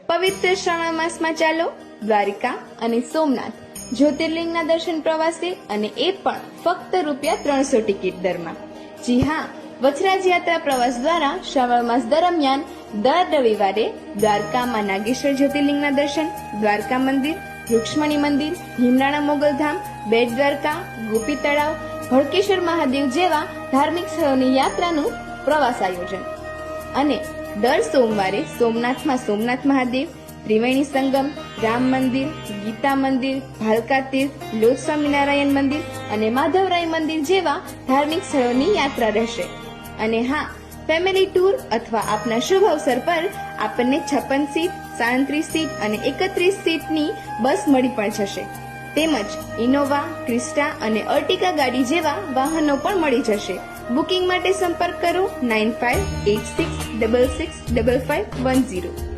પવિત્ર શ્રાવણ માસમાં ચાલો દ્વારિકા અને સોમનાથ જ્યોતિર્લિંગના દર્શન પ્રવાસે, અને એ પણ ફક્ત ₹300 ટિકિટ દરમાં. જી હા, વચરાજ યાત્રા પ્રવાસ દ્વારા શ્રાવણ માસ દરમિયાન દર રવિવારે દ્વારકામાં નાગેશ્વર જ્યોતિર્લિંગના દર્શન, દ્વારકા મંદિર, રૂક્ષ્મણી મંદિર, હિમરાણા મોગલધામ, બેટ દ્વારકા, ગોપી તળાવ, ભડકેશ્વર મહાદેવ જેવા ધાર્મિક સ્થળોની યાત્રાનું પ્રવાસ આયોજન. અને દર સોમવારે સોમનાથમાં સોમનાથ મહાદેવ, ત્રિવેણી સંગમ, રામ મંદિર, ગીતા મંદિર, ભાલકા તીર્થ, લોજ સ્વામિનારાયણ મંદિર અને માધવરાય મંદિર જેવા ધાર્મિક સ્થળોની યાત્રા રહેશે. અને હા, ફેમિલી ટૂર અથવા આપના શુભ અવસર પર આપણને 56 સીટ, 37 સીટ અને 31 સીટની બસ મળી પણ જશે. તેમજ ઇનોવા, ક્રિસ્ટા અને અર્ટિકા ગાડી જેવા વાહનો પણ મળી જશે. બુકિંગ માટે સંપર્ક કરો 9586665510.